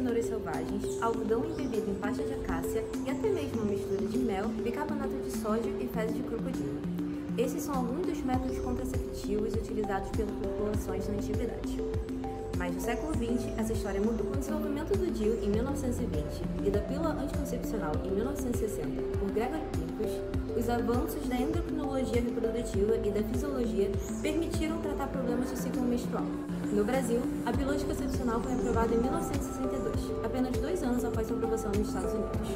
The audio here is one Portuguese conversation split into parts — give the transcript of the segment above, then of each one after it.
cenouras selvagens, algodão embebido em pasta de acácia e até mesmo uma mistura de mel, bicarbonato de sódio e fezes de crocodilo. Esses são alguns dos métodos contraceptivos utilizados pelas populações na antiguidade. Mas no século XX, essa história mudou. Com o desenvolvimento do DIU em 1920 e da pílula anticoncepcional em 1960 por Gregory Pincus, os avanços da endocrinologia reprodutiva e da fisiologia permitiram tratar problemas do ciclo menstrual. No Brasil, a pílula anticoncepcional foi aprovada em 1962, apenas 2 anos após sua aprovação nos Estados Unidos.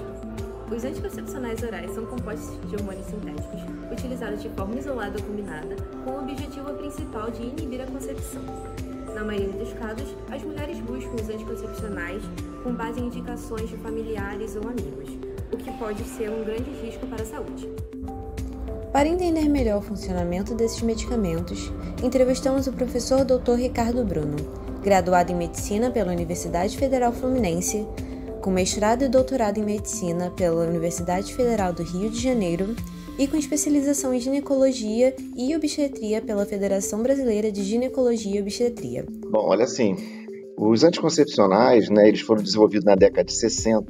Os anticoncepcionais orais são compostos de hormônios sintéticos, utilizados de forma isolada ou combinada, com o objetivo principal de inibir a concepção. Na maioria dos casos, as mulheres buscam os anticoncepcionais com base em indicações de familiares ou amigos, o que pode ser um grande risco para a saúde. Para entender melhor o funcionamento desses medicamentos, entrevistamos o professor Dr. Ricardo Bruno, graduado em Medicina pela Universidade Federal Fluminense, com mestrado e doutorado em Medicina pela Universidade Federal do Rio de Janeiro e com especialização em Ginecologia e Obstetria pela Federação Brasileira de Ginecologia e Obstetria. Bom, olha assim, os anticoncepcionais, eles foram desenvolvidos na década de 60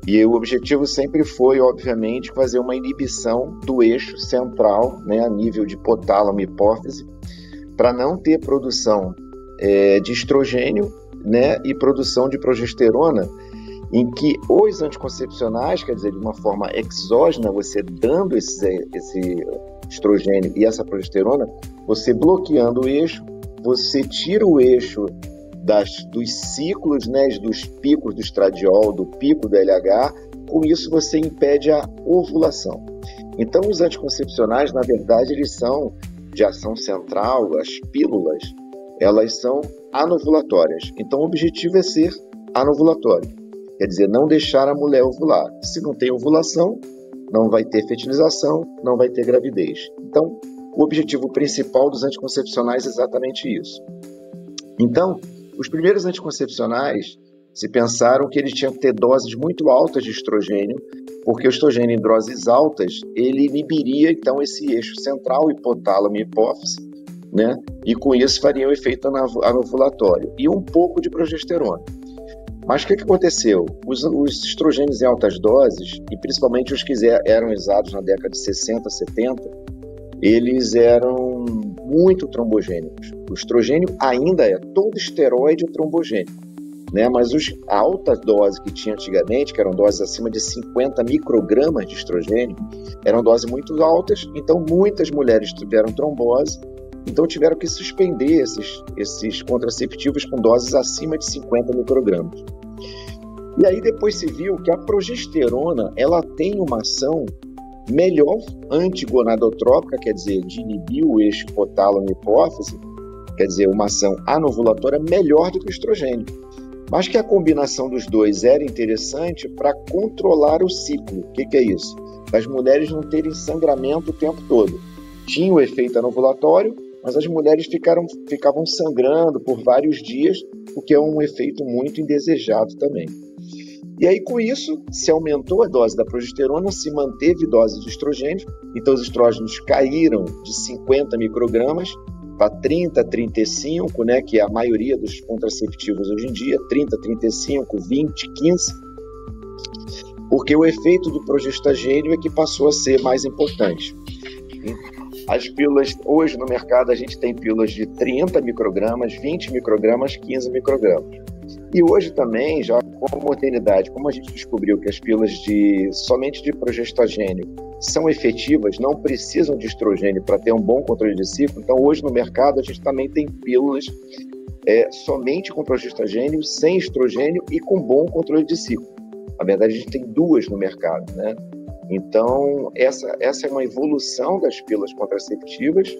e o objetivo sempre foi, obviamente, fazer uma inibição do eixo central, a nível de hipotálamo e hipófise, para não ter produção de estrogênio, e produção de progesterona, em que os anticoncepcionais, quer dizer, de uma forma exógena, você dando esse estrogênio e essa progesterona, você bloqueando o eixo, você tira o eixo dos ciclos, dos picos do estradiol, do pico do LH, com isso você impede a ovulação. Então, os anticoncepcionais, na verdade, eles são de ação central, as pílulas, elas são anovulatórias. Então, o objetivo é ser anovulatório. Quer dizer, não deixar a mulher ovular. Se não tem ovulação, não vai ter fertilização, não vai ter gravidez. Então, o objetivo principal dos anticoncepcionais é exatamente isso. Então, os primeiros anticoncepcionais se pensaram que eles tinham que ter doses muito altas de estrogênio, porque o estrogênio em doses altas, ele inibiria, então, esse eixo central, hipotálamo e hipófise, e com isso faria um efeito anovulatório. E um pouco de progesterona. Mas o que aconteceu? Os estrogênios em altas doses, e principalmente os que eram usados na década de 60, 70, eles eram muito trombogênicos. O estrogênio ainda todo esteroide é trombogênico, mas a alta dose que tinha antigamente, que eram doses acima de 50 microgramas de estrogênio, eram doses muito altas, então muitas mulheres tiveram trombose, então tiveram que suspender esses contraceptivos com doses acima de 50 microgramas. E aí depois se viu que a progesterona, ela tem uma ação melhor antigonadotrópica, quer dizer, de inibir o eixo hipotálamo e hipófise, quer dizer, uma ação anovulatória melhor do que o estrogênio. Mas que a combinação dos dois era interessante para controlar o ciclo. O que é isso? As mulheres não terem sangramento o tempo todo. Tinha o efeito anovulatório, mas as mulheres ficavam sangrando por vários dias, o que é um efeito muito indesejado também. E aí, com isso, se aumentou a dose da progesterona, se manteve dose de estrogênio, então os estrógenos caíram de 50 microgramas para 30, 35, que é a maioria dos contraceptivos hoje em dia, 30, 35, 20, 15, porque o efeito do progestagênio é que passou a ser mais importante. As pílulas, hoje no mercado, a gente tem pílulas de 30 microgramas, 20 microgramas, 15 microgramas. E hoje também, já com a modernidade, como a gente descobriu que as pílulas somente de progestagênio são efetivas, não precisam de estrogênio para ter um bom controle de ciclo, então hoje no mercado a gente também tem pílulas somente com progestagênio, sem estrogênio e com bom controle de ciclo. Na verdade, a gente tem 2 no mercado, Então, essa é uma evolução das pílulas contraceptivas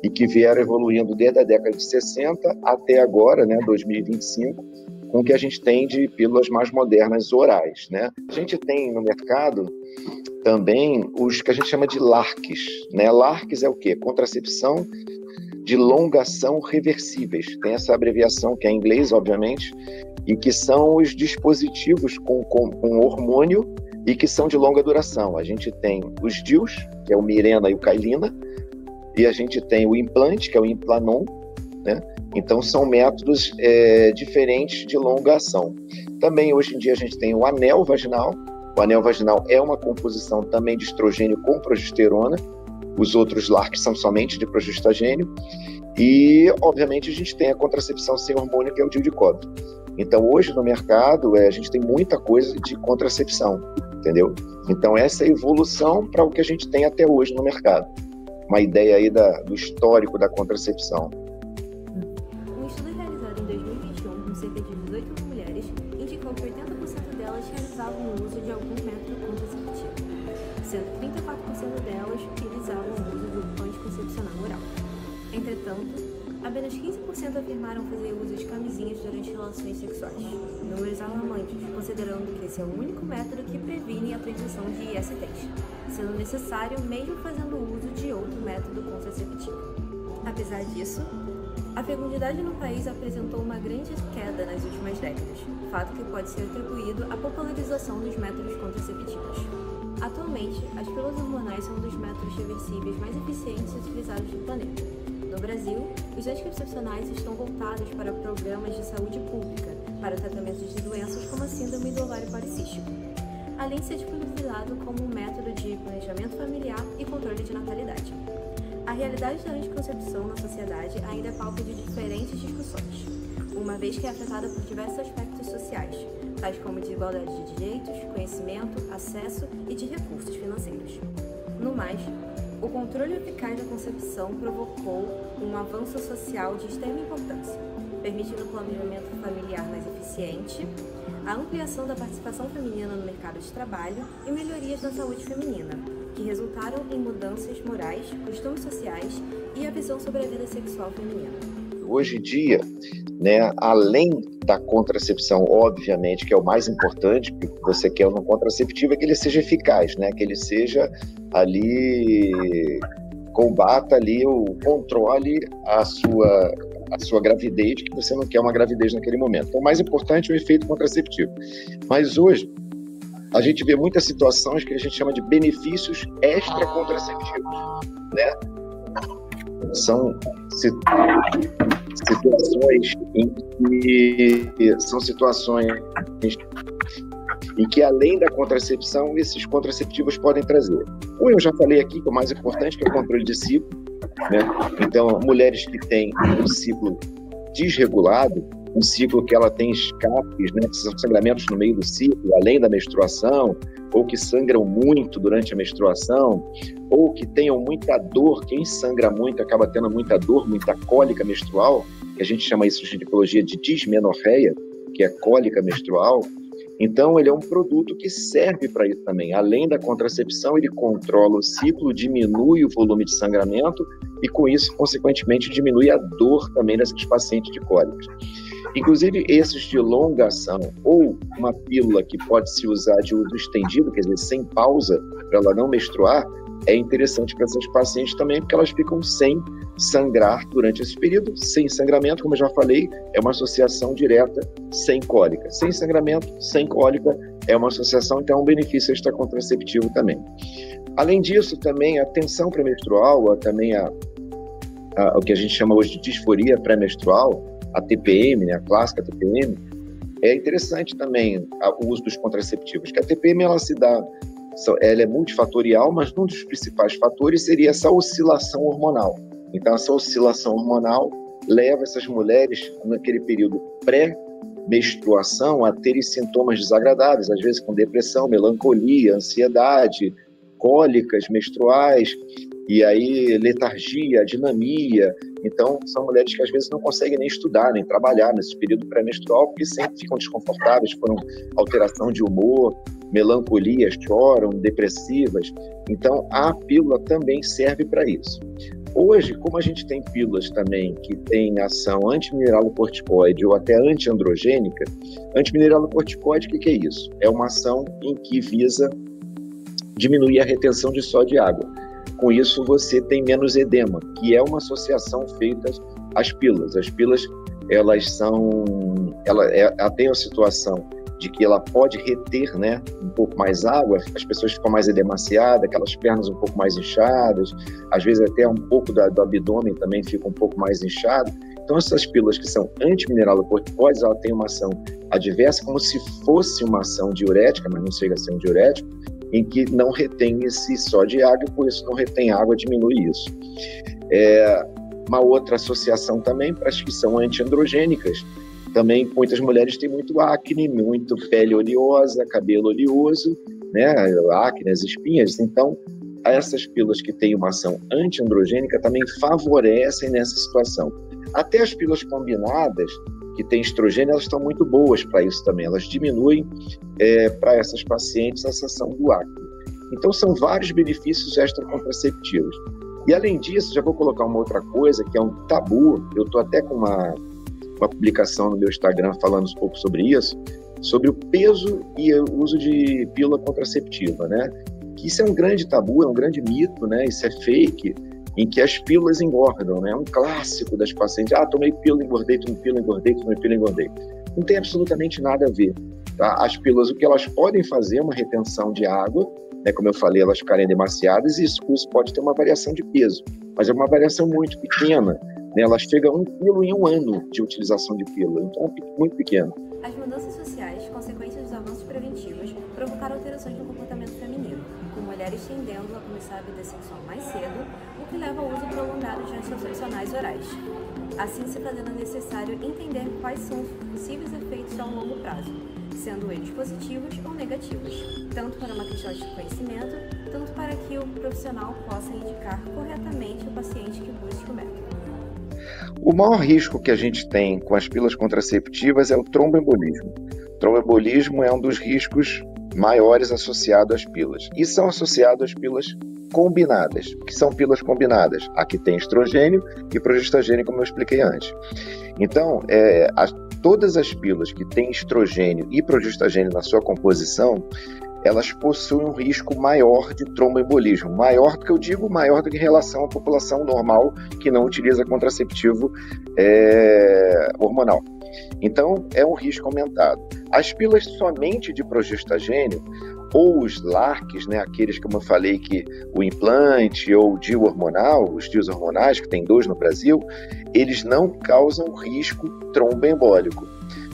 e que vieram evoluindo desde a década de 60 até agora, 2025, com o que a gente tem de pílulas mais modernas orais, A gente tem no mercado também os que a gente chama de LARCs, LARCs é o quê? Contracepção de longa ação reversíveis. Tem essa abreviação que é em inglês, obviamente, e que são os dispositivos com hormônio e que são de longa duração. A gente tem os DIUs, que é o Mirena e o Cailina, e a gente tem o implante, que é o Implanon, né? Então, são métodos diferentes de longa ação. Também, hoje em dia, a gente tem o anel vaginal. O anel vaginal é uma composição também de estrogênio com progesterona. Os outros LARCs são somente de progestagênio. E, obviamente, a gente tem a contracepção sem hormônio, que é o DIU de cobre. Então, hoje no mercado, a gente tem muita coisa de contracepção, entendeu? Então, essa é a evolução para o que a gente tem até hoje no mercado. Uma ideia aí do histórico da contracepção. Um estudo realizado em 2021 com cerca de 18 mil mulheres indicou que 80% delas realizavam o uso de algum método contraceptivo, sendo 34% delas realizavam o uso do anticoncepcional oral. Entretanto, apenas 15% afirmaram fazer uso de camisinhas durante relações sexuais. Números alarmantes, considerando que esse é o único método que previne a transmissão de ISTs, sendo necessário mesmo fazendo uso de outro método contraceptivo. Apesar disso, a fecundidade no país apresentou uma grande queda nas últimas décadas, fato que pode ser atribuído à popularização dos métodos contraceptivos. Atualmente, as pílulas hormonais são um dos métodos reversíveis mais eficientes utilizados no planeta. No Brasil, os anticoncepcionais estão voltados para programas de saúde pública, para o tratamento de doenças como a síndrome do ovário policístico, além de ser disponibilizado como um método de planejamento familiar e controle de natalidade. A realidade da anticoncepção na sociedade ainda é palco de diferentes discussões, uma vez que é afetada por diversos aspectos sociais, tais como desigualdade de direitos, conhecimento, acesso e de recursos financeiros. No mais, o controle eficaz da concepção provocou um avanço social de extrema importância, permitindo o planejamento familiar mais eficiente, a ampliação da participação feminina no mercado de trabalho e melhorias na saúde feminina, que resultaram em mudanças morais, costumes sociais e a visão sobre a vida sexual feminina. Hoje em dia, né, além da contracepção, obviamente, que é o mais importante, porque você quer um contraceptivo é que ele seja eficaz, né, que ele seja ali, combata ali, controle a sua gravidez, que você não quer uma gravidez naquele momento. Então, o mais importante é o efeito contraceptivo. Mas hoje, a gente vê muitas situações que a gente chama de benefícios extracontraceptivos, né? São situações em que, além da contracepção, esses contraceptivos podem trazer. Ou eu já falei aqui que o mais importante, que é o controle de ciclo, né? Então, mulheres que têm um ciclo desregulado, um ciclo que ela tem escapes, né, que são sangramentos no meio do ciclo, além da menstruação, ou que sangram muito durante a menstruação, ou que tenham muita dor. Quem sangra muito acaba tendo muita dor, muita cólica menstrual, que a gente chama isso de ginecologia de dismenorreia, que é cólica menstrual. Então, ele é um produto que serve para isso também. Além da contracepção, ele controla o ciclo, diminui o volume de sangramento e, com isso, consequentemente, diminui a dor também dessas pacientes de cólicas. Inclusive, esses de longa ação, ou uma pílula que pode se usar de uso estendido, quer dizer, sem pausa, para ela não menstruar, é interessante para essas pacientes também, porque elas ficam sem sangrar durante esse período. Sem sangramento, como eu já falei, é uma associação direta sem cólica. Sem sangramento, sem cólica, é uma associação, então é um benefício extracontraceptivo também. Além disso, também a tensão pré-menstrual, também o que a gente chama hoje de disforia pré-menstrual, a TPM, né, a clássica TPM, é interessante também o uso dos contraceptivos, que a TPM ela é multifatorial, mas um dos principais fatores seria essa oscilação hormonal. Então, essa oscilação hormonal leva essas mulheres, naquele período pré-menstruação, a terem sintomas desagradáveis, às vezes com depressão, melancolia, ansiedade, cólicas menstruais, e aí letargia, dinamia. Então, são mulheres que às vezes não conseguem nem estudar, nem trabalhar nesse período pré-menstrual, porque sempre ficam desconfortáveis por alteração de humor, melancolia, choram, depressivas. Então, a pílula também serve para isso. Hoje, como a gente tem pílulas também que têm ação antimineralocorticoide ou até antiandrogênica, antimineralocorticoide, o que é isso? É uma ação em que visa diminuir a retenção de sódio e água. Com isso, você tem menos edema, que é uma associação feita às pílulas. As pílulas, ela tem a situação de que ela pode reter, né, um pouco mais água, as pessoas ficam mais edemaciadas, aquelas pernas um pouco mais inchadas, às vezes até um pouco do abdômen também fica um pouco mais inchado. Então, essas pílulas que são antimineralocorticoides, ela tem uma ação adversa, como se fosse uma ação diurética, mas não chega a ser um diurético, em que não retém esse sódio e água, e por isso não retém água, diminui isso. Uma outra associação também para as que são antiandrogênicas. Também muitas mulheres têm muito acne, muito pele oleosa, cabelo oleoso, né? Acne, as espinhas. Então, essas pílulas que têm uma ação antiandrogênica também favorecem nessa situação. Até as pílulas combinadas, que têm estrogênio, elas estão muito boas para isso também. Elas diminuem para essas pacientes essa ação do acne. Então, são vários benefícios extracontraceptivos. E, além disso, já vou colocar uma outra coisa, que é um tabu. Eu estou até com uma publicação no meu Instagram falando um pouco sobre isso, sobre o peso e o uso de pílula contraceptiva, né? Que isso é um grande tabu, é um grande mito, né? Isso é fake, em que as pílulas engordam, né? É um clássico das pacientes. Tomei pílula, engordei, tomei pílula, engordei, tomei pílula, engordei. Não tem absolutamente nada a ver, tá? As pílulas, o que elas podem fazer é uma retenção de água, né? Como eu falei, elas ficarem demasiadas, e isso pode ter uma variação de peso, mas é uma variação muito pequena, né? Ela chega a 1 quilo em 1 ano de utilização de pílula, então é muito pequeno. As mudanças sociais, consequências dos avanços preventivos, provocaram alterações no comportamento feminino, com mulheres tendendo a começar a vida sexual mais cedo, o que leva ao uso prolongado de anticoncepcionais orais. Assim, se fazendo necessário entender quais são os possíveis efeitos a um longo prazo, sendo eles positivos ou negativos, tanto para uma questão de conhecimento, tanto para que o profissional possa indicar corretamente o paciente que busque o método. O maior risco que a gente tem com as pílulas contraceptivas é o tromboembolismo. O tromboembolismo é um dos riscos maiores associados às pílulas. E são associados às pílulas combinadas. O que são pílulas combinadas? A que tem estrogênio e progestagênio, como eu expliquei antes. Então, todas as pílulas que têm estrogênio e progestagênio na sua composição, elas possuem um risco maior de tromboembolismo. Maior do que eu digo, maior do que em relação à população normal que não utiliza contraceptivo hormonal. Então, é um risco aumentado. As pílulas somente de progestagênio, ou os LARCs, né, aqueles que eu falei que o implante ou o DIU hormonal, os DIUs hormonais, que tem 2 no Brasil, eles não causam risco tromboembólico.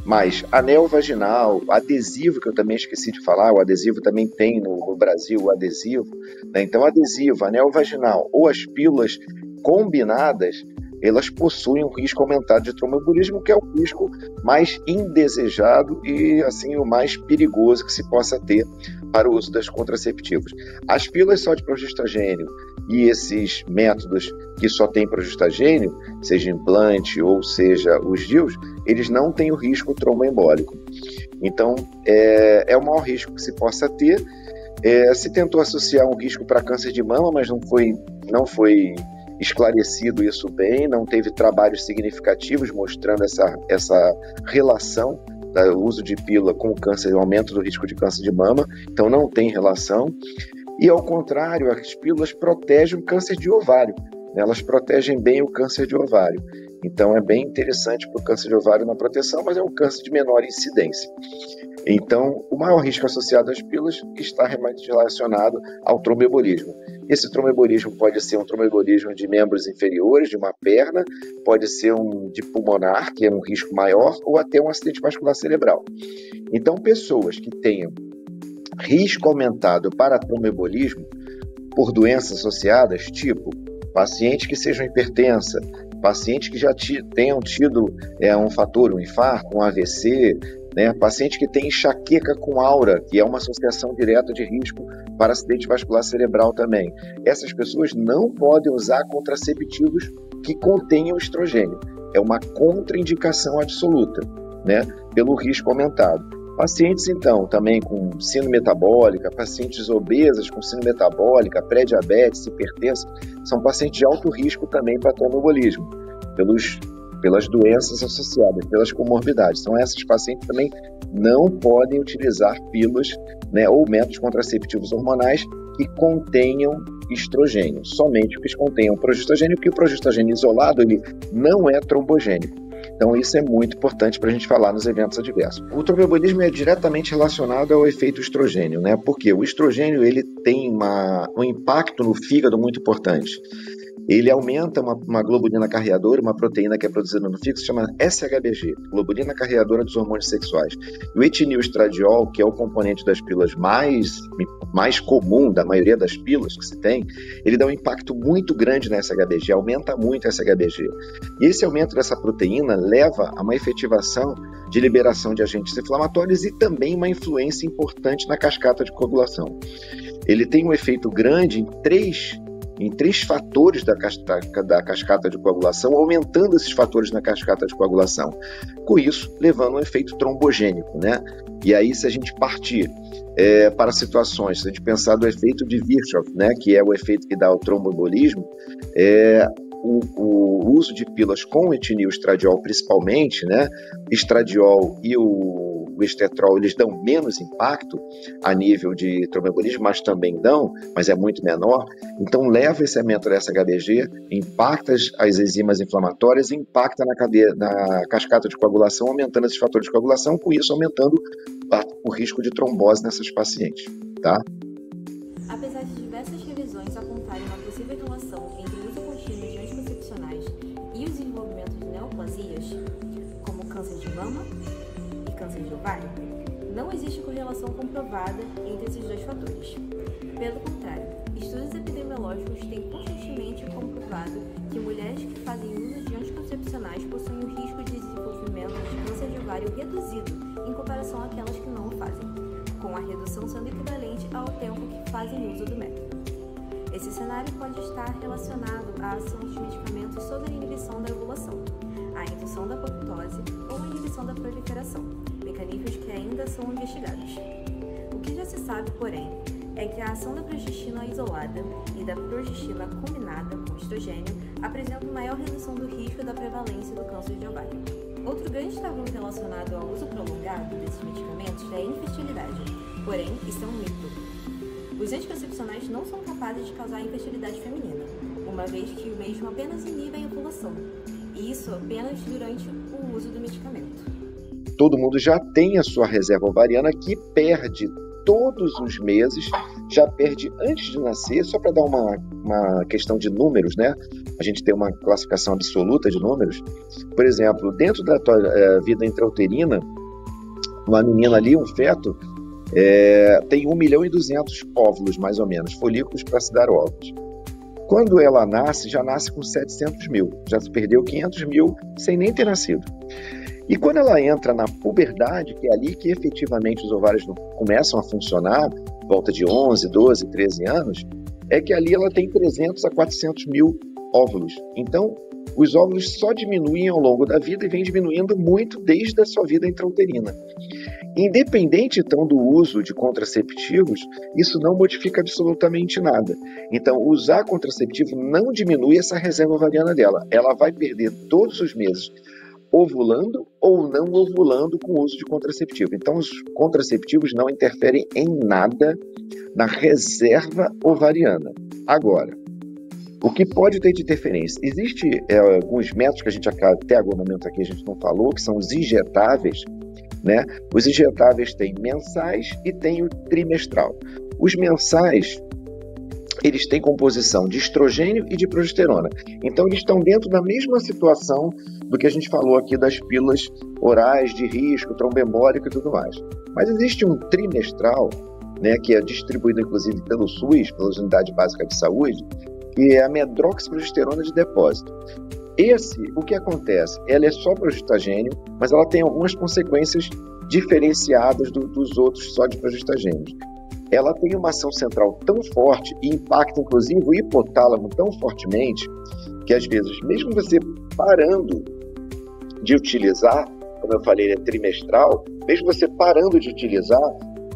Mas anel vaginal, adesivo, que eu também esqueci de falar, o adesivo também tem no Brasil, o adesivo, né? Então, adesivo, anel vaginal ou as pílulas combinadas, elas possuem um risco aumentado de tromboembolismo, que é o risco mais indesejado e assim o mais perigoso que se possa ter para o uso das contraceptivos. As pílulas só de progestagênio e esses métodos que só tem progestagênio, seja implante ou seja os DIUs, eles não têm o risco tromboembólico. Então, é o maior risco que se possa ter. Se tentou associar um risco para câncer de mama, mas não foi esclarecido isso bem, não teve trabalhos significativos mostrando essa relação do uso de pílula com o câncer, o aumento do risco de câncer de mama, então não tem relação. E ao contrário, as pílulas protegem o câncer de ovário, né? Elas protegem bem o câncer de ovário. Então é bem interessante para o câncer de ovário na proteção, mas é um câncer de menor incidência. Então, o maior risco associado às pílulas está relacionado ao tromboembolismo. Esse tromboembolismo pode ser um tromboembolismo de membros inferiores, de uma perna, pode ser um de pulmonar, que é um risco maior, ou até um acidente vascular cerebral. Então, pessoas que tenham risco aumentado para tromboembolismo por doenças associadas, tipo pacientes que sejam hipertensa, pacientes que já tenham tido um fator, um infarto, um AVC, né? Paciente que tem enxaqueca com aura, que é uma associação direta de risco para acidente vascular cerebral também. Essas pessoas não podem usar contraceptivos que contenham estrogênio. É uma contraindicação absoluta, né? Pelo risco aumentado. Pacientes, então, também com síndrome metabólica, pacientes obesas com síndrome metabólica, pré-diabetes, hipertensa, são pacientes de alto risco também para tromboembolismo, pelas doenças associadas, pelas comorbidades. Então, esses pacientes também não podem utilizar pílulas, né, ou métodos contraceptivos hormonais que contenham estrogênio, somente os que contenham progestagênio, porque o progestagênio isolado ele não é trombogênico. Então, isso é muito importante para a gente falar nos eventos adversos. O tromboembolismo é diretamente relacionado ao efeito estrogênio, né? Porque o estrogênio ele tem um impacto no fígado muito importante. ele aumenta uma globulina carreadora, uma proteína que é produzida no fígado, se chama SHBG, globulina carreadora dos hormônios sexuais. E o etililstradiol, que é o componente das pílulas mais comum da maioria das pílulas que se tem, ele dá um impacto muito grande na SHBG, aumenta muito a SHBG. E esse aumento dessa proteína leva a uma efetivação de liberação de agentes inflamatórios e também uma influência importante na cascata de coagulação. Ele tem um efeito grande em três fatores da cascata de coagulação, aumentando esses fatores na cascata de coagulação. Com isso, levando a um efeito trombogênico, né? E aí, se a gente partir para situações, se a gente pensar do efeito de Virchow, né, que é o efeito que dá o tromboembolismo, o uso de pílulas com etililstradiol principalmente, né, estradiol e o estetrol, eles dão menos impacto a nível de tromboembolismo, mas também dão, mas é muito menor. Então leva esse aumento da SHBG, impacta as enzimas inflamatórias, impacta na cascata de coagulação, aumentando esses fatores de coagulação, com isso aumentando o risco de trombose nessas pacientes, tá? Apesar de diversas revisões apontarem uma possível relação entre o uso contínuo de anticoncepcionais e o desenvolvimento de neoplasias, como câncer de mama e câncer de ovário, não existe correlação comprovada entre esses dois fatores. Pelo contrário, estudos epidemiológicos têm constantemente comprovado que mulheres que fazem uso de anticoncepcionais possuem um risco de desenvolvimento de câncer de ovário reduzido em comparação àquelas que não o fazem, com a redução sendo equivalente ao tempo que fazem uso do método. Esse cenário pode estar relacionado à ação dos medicamentos sobre a inibição da ovulação, a indução da apoptose ou a inibição da proliferação, mecanismos que ainda são investigados. O que já se sabe, porém, é que a ação da progestina isolada e da progestina combinada com estrogênio apresentam maior redução do risco da prevalência do câncer de ovário. Outro grande tabu relacionado ao uso prolongado desses medicamentos é a infertilidade, porém, isso é um mito. Os anticoncepcionais não são capazes de causar infertilidade feminina, uma vez que o mesmo apenas inibe a ovulação, e isso apenas durante o uso do medicamento. Todo mundo já tem a sua reserva ovariana que perde todos os meses, já perde antes de nascer, só para dar uma questão de números, né? A gente tem uma classificação absoluta de números. Por exemplo, dentro da tua vida intrauterina, uma menina ali, um feto, tem 1.200.000 óvulos, mais ou menos, folículos para se dar óvulos. Quando ela nasce, já nasce com 700.000, já se perdeu 500.000 sem nem ter nascido. E quando ela entra na puberdade, que é ali que efetivamente os ovários começam a funcionar, volta de 11, 12, 13 anos, é que ali ela tem 300 a 400.000 óvulos. Então, os óvulos só diminuem ao longo da vida e vem diminuindo muito desde a sua vida intrauterina. Independente, então, do uso de contraceptivos, isso não modifica absolutamente nada. Então, usar contraceptivo não diminui essa reserva ovariana dela. Ela vai perder todos os meses ovulando ou não ovulando com o uso de contraceptivo. Então, os contraceptivos não interferem em nada na reserva ovariana. Agora, o que pode ter de interferência? Existem alguns métodos que a gente até agora no momento aqui a gente não falou, que são os injetáveis, né? Os injetáveis têm mensais e tem o trimestral. Os mensais, eles têm composição de estrogênio e de progesterona. Então, eles estão dentro da mesma situação do que a gente falou aqui das pílulas orais de risco, tromboembólico e tudo mais. Mas existe um trimestral, né, que é distribuído, inclusive, pelo SUS, pela Unidade Básica de Saúde, que é a medroxiprogesterona de depósito. O que acontece? Ela é só progestagênio, mas ela tem algumas consequências diferenciadas dos outros só de progestagênios. Ela tem uma ação central tão forte e impacta, inclusive, o hipotálamo tão fortemente que, às vezes, mesmo você parando de utilizar, como eu falei, ele é trimestral, mesmo você parando de utilizar,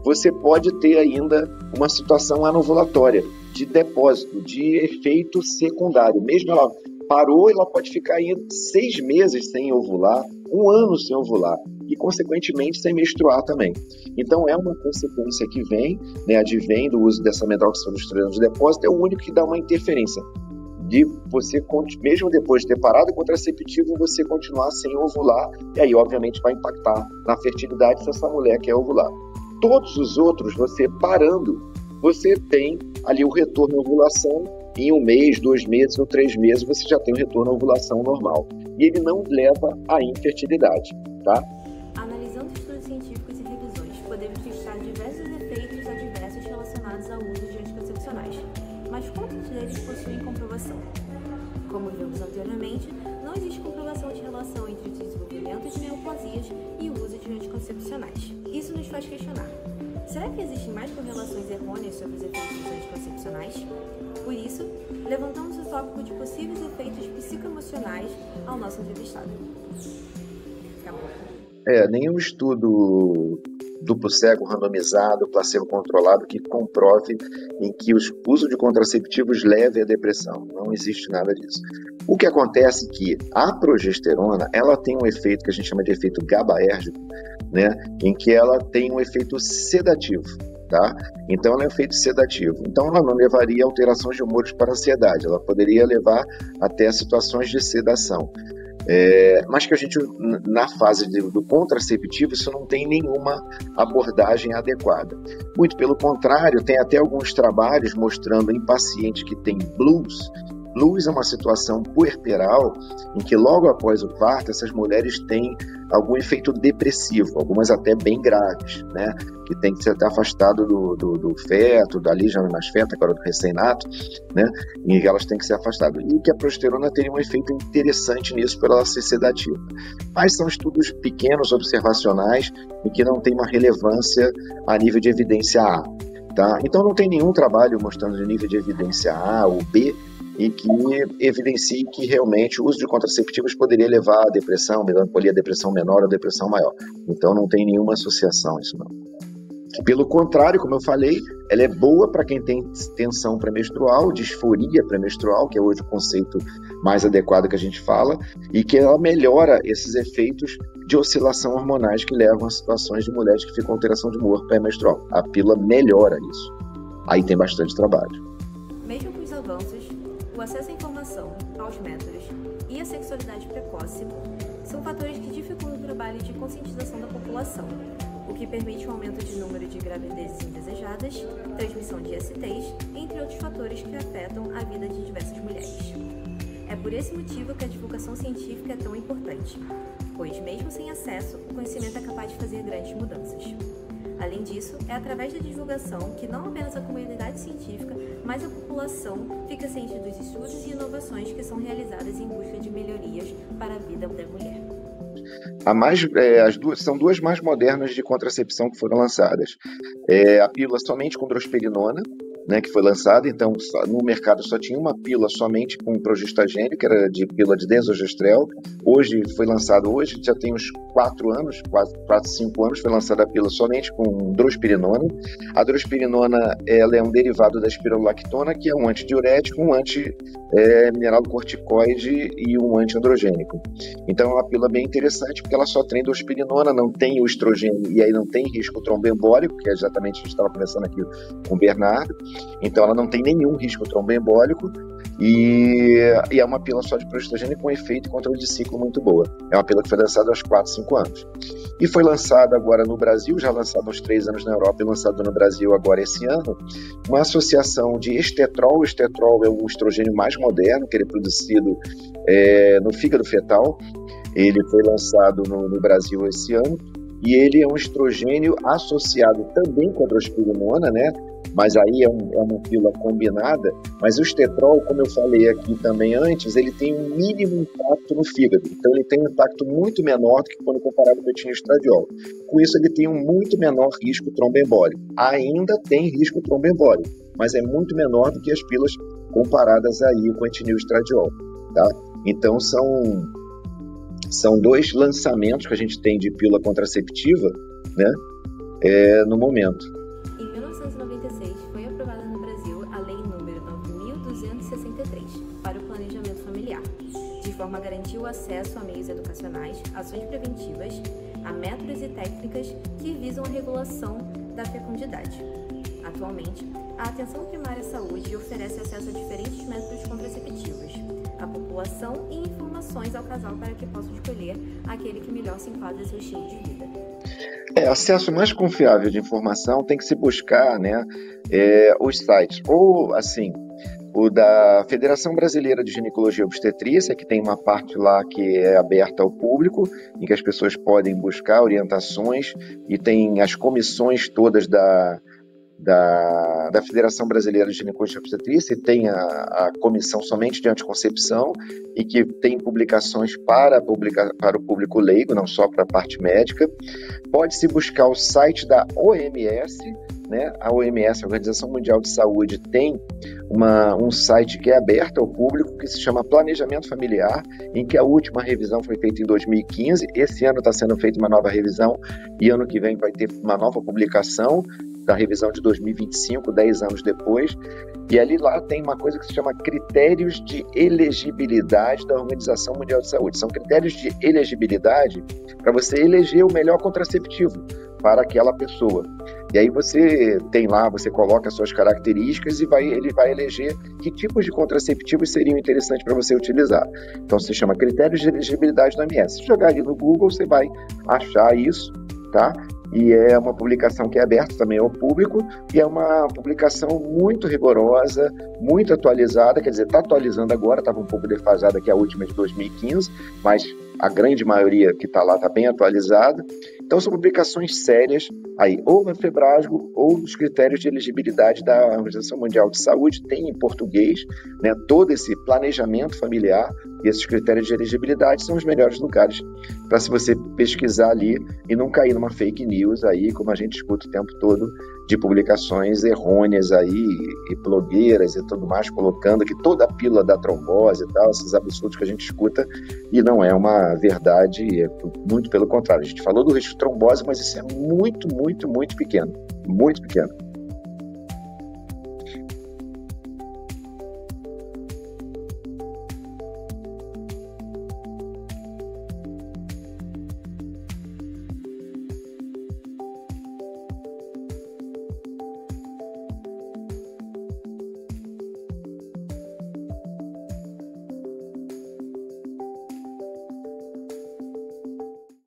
você pode ter ainda uma situação anovulatória, de depósito, de efeito secundário. Mesmo ela parou, ela pode ficar aí 6 meses sem ovular, 1 ano sem ovular e, consequentemente, sem menstruar também. Então, é uma consequência que vem, né, advém do uso dessa medroxiprogesterona de depósito, é o único que dá uma interferência de você, mesmo depois de ter parado o contraceptivo, você continuar sem ovular, e aí, obviamente, vai impactar na fertilidade se essa mulher quer ovular. Todos os outros, você parando, você tem ali o retorno à ovulação em 1 mês, 2 meses ou 3 meses você já tem um retorno à ovulação normal. E ele não leva à infertilidade, tá? Analisando estudos científicos e revisões, podemos listar diversos efeitos adversos relacionados ao uso de anticoncepcionais, mas quantos deles possuem comprovação? Como vimos anteriormente, não existe comprovação de relação entre o desenvolvimento de neoplasias e o uso de anticoncepcionais. Isso nos faz questionar: será que existem mais correlações errôneas sobre os efeitos dos anticoncepcionais? Por isso, levantamos o tópico de possíveis efeitos psicoemocionais ao nosso entrevistado. Acabou. Nenhum estudo duplo cego, randomizado, placebo controlado que comprove em que o uso de contraceptivos leve à depressão. Não existe nada disso. O que acontece é que a progesterona, ela tem um efeito que a gente chama de efeito GABAérgico, né, em que ela tem um efeito sedativo, tá? Então ela é um efeito sedativo. Então ela não levaria a alterações de humores para ansiedade, ela poderia levar até situações de sedação. Mas que a gente, na fase do contraceptivo, isso não tem nenhuma abordagem adequada. Muito pelo contrário, tem até alguns trabalhos mostrando em pacientes que têm blues. Blues é uma situação puerperal em que logo após o parto essas mulheres têm algum efeito depressivo, algumas até bem graves, né? Que tem que ser até afastado do feto, dali já nas fetas, agora do recém-nato, né? E elas têm que ser afastadas. E que a progesterona teria um efeito interessante nisso por ela ser sedativa. Mas são estudos pequenos, observacionais, e que não tem uma relevância a nível de evidência A. Tá? Então não tem nenhum trabalho mostrando de nível de evidência A ou B e que evidencie que realmente o uso de contraceptivos poderia levar à depressão, melancolia, depressão menor ou depressão maior. Então não tem nenhuma associação isso não. Pelo contrário, como eu falei, ela é boa para quem tem tensão pré-menstrual, disforia pré-menstrual, que é hoje o conceito mais adequado que a gente fala, e que ela melhora esses efeitos de oscilação hormonais que levam a situações de mulheres que ficam com alteração de humor pré-menstrual. A pílula melhora isso. Aí tem bastante trabalho. Mesmo com os avanços, o acesso à informação, aos métodos e a sexualidade precoce são fatores que dificultam o trabalho de conscientização da população, o que permite o aumento de número de gravidezes indesejadas, transmissão de STs, entre outros fatores que afetam a vida de diversas mulheres. É por esse motivo que a divulgação científica é tão importante, pois mesmo sem acesso, o conhecimento é capaz de fazer grandes mudanças. Além disso, é através da divulgação que não apenas a comunidade científica, mas a população fica ciente dos estudos e inovações que são realizadas em busca de melhorias para a vida da mulher. São duas mais modernas de contracepção que foram lançadas. A pílula somente com drosperinona, né, que foi lançada, então no mercado só tinha uma pílula somente com progestagênio, que era de pílula de desogestrel. Hoje já tem uns 4 anos, 5 anos, foi lançada a pílula somente com drosperinona. A drosperinona ela é um derivado da espirolactona, que é um antidiurético, um anti-mineralocorticoide e um antiandrogênico. Então é uma pílula bem interessante, porque ela só tem drosperinona, não tem o estrogênio, e aí não tem risco tromboembólico, que é exatamente o que a gente estava conversando aqui com o Bernardo. Então ela não tem nenhum risco tromboembólico e é uma pílula só de progestagênio com efeito e controle de ciclo muito boa. É uma pílula que foi lançada aos 4, 5 anos. E foi lançada agora no Brasil, já lançada há uns 3 anos na Europa e lançada no Brasil agora esse ano, uma associação de estetrol. O estetrol é o estrogênio mais moderno, que ele é produzido no fígado fetal. Ele foi lançado no Brasil esse ano. E ele é um estrogênio associado também com a drosperinona, né? Mas aí é uma pílula combinada. Mas o estetrol, como eu falei aqui também antes, ele tem um mínimo impacto no fígado. Então ele tem um impacto muito menor do que quando comparado com o etinilestradiol. Com isso ele tem um muito menor risco tromboembólico. Ainda tem risco tromboembólico, mas é muito menor do que as pílulas comparadas aí com o etinilestradiol, tá? Então são 2 lançamentos que a gente tem de pílula contraceptiva, né, no momento. Em 1996, foi aprovada no Brasil a Lei nº 9.263 para o planejamento familiar, de forma a garantir o acesso a meios educacionais, ações preventivas, a métodos e técnicas que visam a regulação da fecundidade. Atualmente, a Atenção Primária à Saúde oferece acesso a diferentes métodos contraceptivos, à população e informações ao casal para que possam escolher aquele que melhor se enquadra em seu estilo de vida. Acesso mais confiável de informação tem que se buscar, né, os sites. Ou, assim, o da Federação Brasileira de Ginecologia e Obstetrícia, que tem uma parte lá que é aberta ao público, em que as pessoas podem buscar orientações, e tem as comissões todas da Federação Brasileira de Ginecologia e Obstetrícia, e tem a comissão somente de anticoncepção, e que tem publicações para o público leigo, não só para a parte médica. Pode-se buscar o site da OMS, né? A OMS, a Organização Mundial de Saúde, tem um site que é aberto ao público, que se chama Planejamento Familiar, em que a última revisão foi feita em 2015, esse ano está sendo feita uma nova revisão, e ano que vem vai ter uma nova publicação da revisão de 2025, 10 anos depois, e ali lá tem uma coisa que se chama critérios de elegibilidade da Organização Mundial de Saúde. São critérios de elegibilidade para você eleger o melhor contraceptivo para aquela pessoa. E aí você tem lá, você coloca as suas características e ele vai eleger que tipos de contraceptivos seriam interessantes para você utilizar. Então se chama critérios de elegibilidade da OMS. Se jogar ali no Google, você vai achar isso, tá? E é uma publicação que é aberta também ao público, e é uma publicação muito rigorosa, muito atualizada, quer dizer, está atualizando agora, estava um pouco defasada, que é a última de 2015, mas a grande maioria que está lá está bem atualizada. Então são publicações sérias, aí, ou na Febrasgo, ou nos critérios de elegibilidade da Organização Mundial de Saúde, tem em português, né, todo esse planejamento familiar, e esses critérios de elegibilidade são os melhores lugares para se você pesquisar ali e não cair numa fake news aí, como a gente escuta o tempo todo, de publicações errôneas aí, e blogueiras e tudo mais, colocando que toda a pílula da trombose e tal, esses absurdos que a gente escuta, e não é uma verdade, muito pelo contrário. A gente falou do risco de trombose, mas isso é muito, muito, muito pequeno, muito pequeno.